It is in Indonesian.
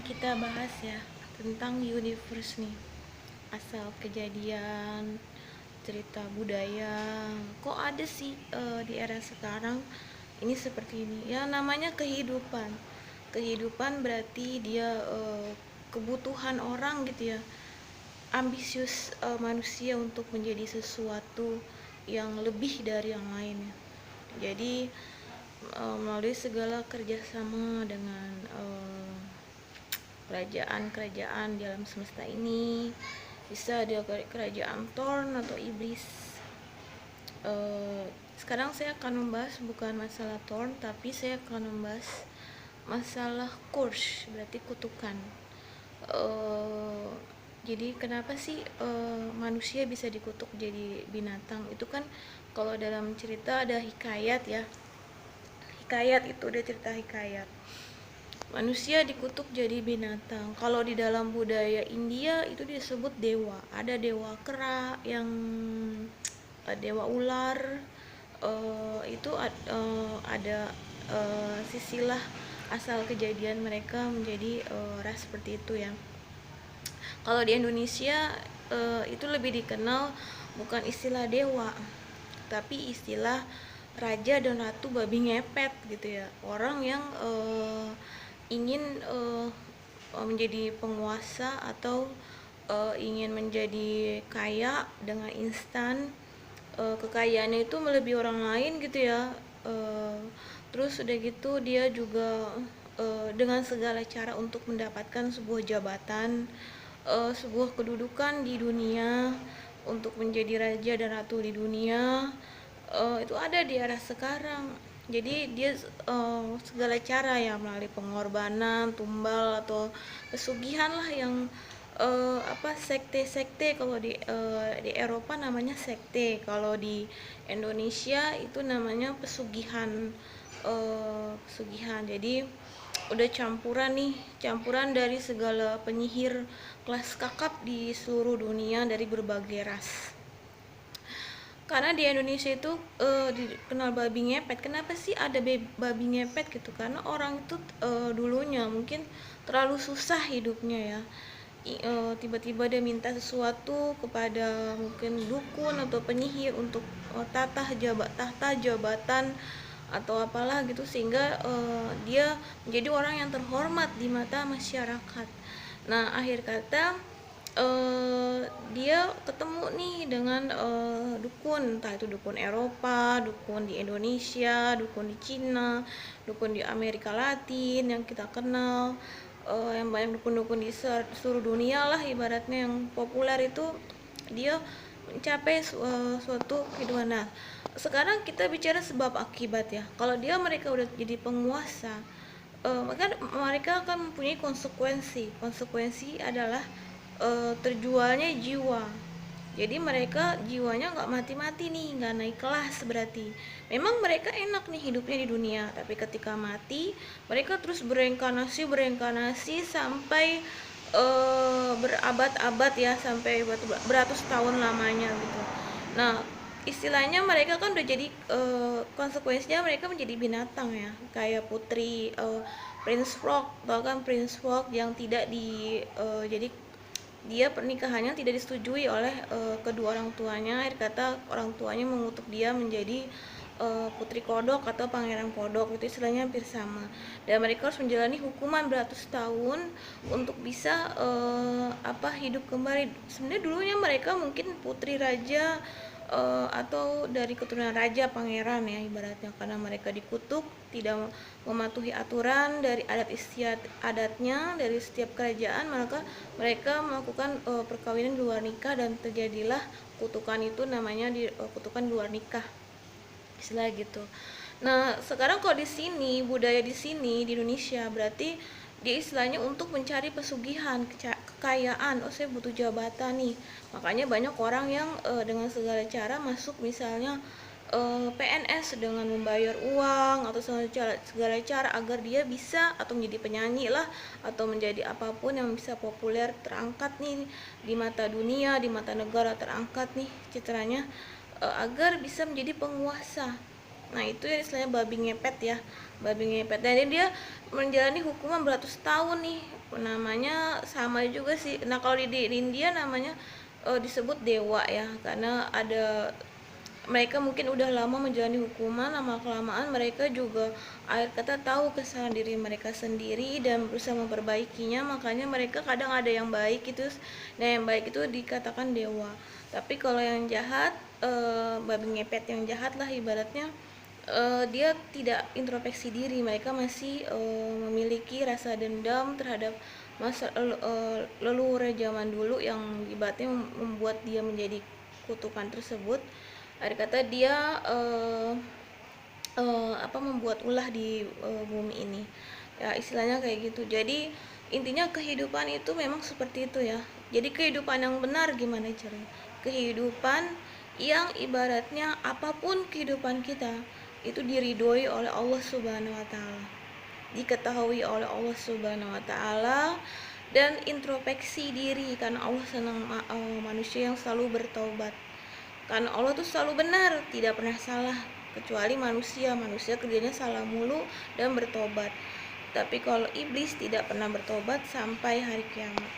kita bahas ya tentang universe nih, asal kejadian, cerita budaya. Kok ada sih di era sekarang ini seperti ini? Ya namanya kehidupan. Kehidupan berarti dia kebutuhan orang gitu ya. Ambisius manusia untuk menjadi sesuatu yang lebih dari yang lainnya. Jadi melalui segala kerjasama dengan kerajaan-kerajaan di alam semesta ini, bisa ada kerajaan Thorn atau iblis. Sekarang saya akan membahas bukan masalah Thorn, tapi saya akan membahas masalah curse, berarti kutukan. Jadi kenapa sih manusia bisa dikutuk jadi binatang? Itu kan kalau dalam cerita ada hikayat ya. Hikayat itu ada cerita hikayat. Manusia dikutuk jadi binatang. Kalau di dalam budaya India itu disebut dewa. Ada dewa kera, yang dewa ular. Itu ada sisilah asal kejadian mereka menjadi ras seperti itu ya. Kalau di Indonesia itu lebih dikenal bukan istilah dewa, tapi istilah raja dan ratu babi ngepet gitu ya. Orang yang ingin menjadi penguasa atau ingin menjadi kaya dengan instan. Kekayaannya itu melebihi orang lain gitu ya. Terus udah gitu dia juga dengan segala cara untuk mendapatkan sebuah jabatan, sebuah kedudukan di dunia, untuk menjadi raja dan ratu di dunia. Itu ada di era sekarang. Jadi dia segala cara ya, melalui pengorbanan, tumbal atau pesugihan lah yang sekte-sekte. Kalau di Eropa namanya sekte, kalau di Indonesia itu namanya pesugihan. Pesugihan. Jadi udah campuran nih, campuran dari segala penyihir kelas kakap di seluruh dunia dari berbagai ras. Karena di Indonesia itu dikenal babi ngepet. Kenapa sih ada babi ngepet gitu? Karena orang itu dulunya mungkin terlalu susah hidupnya ya. Tiba-tiba dia minta sesuatu kepada mungkin dukun atau penyihir untuk tahta jabatan atau apalah gitu, sehingga dia menjadi orang yang terhormat di mata masyarakat. Nah, akhir kata dia ketemu nih dengan dukun, entah itu dukun Eropa, dukun di Indonesia, dukun di Cina, dukun di Amerika Latin yang kita kenal, yang banyak dukun-dukun di seluruh dunia lah ibaratnya, yang populer itu dia mencapai suatu kehidupan. Nah, sekarang kita bicara sebab akibat ya. Kalau mereka udah jadi penguasa, maka mereka akan mempunyai konsekuensi. Konsekuensi adalah terjualnya jiwa. Jadi mereka jiwanya nggak mati-mati nih, nggak naik kelas berarti. Memang mereka enak nih hidupnya di dunia, tapi ketika mati mereka terus bereinkarnasi sampai berabad-abad ya, sampai beratus tahun lamanya gitu. Nah, istilahnya mereka kan udah jadi konsekuensinya mereka menjadi binatang ya, kayak putri Prince Frog, tau kan Prince Frog yang tidak jadi dia pernikahannya tidak disetujui oleh kedua orang tuanya. Akhir kata orang tuanya mengutuk dia menjadi putri kodok atau pangeran kodok, itu istilahnya hampir sama, dan mereka harus menjalani hukuman beratus tahun untuk bisa hidup kembali. Sebenarnya dulunya mereka mungkin putri raja atau dari keturunan raja pangeran ya ibaratnya, karena mereka dikutuk tidak mematuhi aturan dari adat istiadat adatnya dari setiap kerajaan, maka mereka melakukan perkawinan di luar nikah dan terjadilah kutukan itu, namanya kutukan di luar nikah, istilah gitu. Nah, sekarang kalau di sini, budaya di sini di Indonesia berarti dia istilahnya untuk mencari pesugihan, kekayaan. Oh, saya butuh jabatan nih. Makanya banyak orang yang dengan segala cara masuk, misalnya PNS dengan membayar uang atau segala cara agar dia bisa atau menjadi penyanyi lah, atau menjadi apapun yang bisa populer, terangkat nih di mata dunia, di mata negara, terangkat nih citranya, agar bisa menjadi penguasa. Nah, itu yang istilahnya babi ngepet ya. babi ngepet. Dan dia menjalani hukuman beratus tahun nih, namanya sama juga sih. Nah kalau di India namanya disebut dewa ya, karena ada mereka mungkin udah lama menjalani hukuman, lama kelamaan mereka juga akhir kata tahu kesalahan diri mereka sendiri dan berusaha memperbaikinya, makanya mereka kadang ada yang baik itu. Nah yang baik itu dikatakan dewa, tapi kalau yang jahat, babi ngepet yang jahat lah ibaratnya, dia tidak introspeksi diri, mereka masih memiliki rasa dendam terhadap masa leluhur zaman dulu yang ibaratnya membuat dia menjadi kutukan tersebut. Ada kata dia membuat ulah di bumi ini ya, istilahnya kayak gitu. Jadi intinya kehidupan itu memang seperti itu ya. Jadi kehidupan yang benar gimana caranya? Kehidupan yang ibaratnya apapun kehidupan kita itu diridhoi oleh Allah Subhanahu wa taala, diketahui oleh Allah Subhanahu wa taala, dan introspeksi diri karena Allah senang manusia yang selalu bertaubat. Karena Allah tuh selalu benar, tidak pernah salah, kecuali manusia kerjanya salah mulu dan bertobat. Tapi kalau iblis tidak pernah bertobat sampai hari kiamat.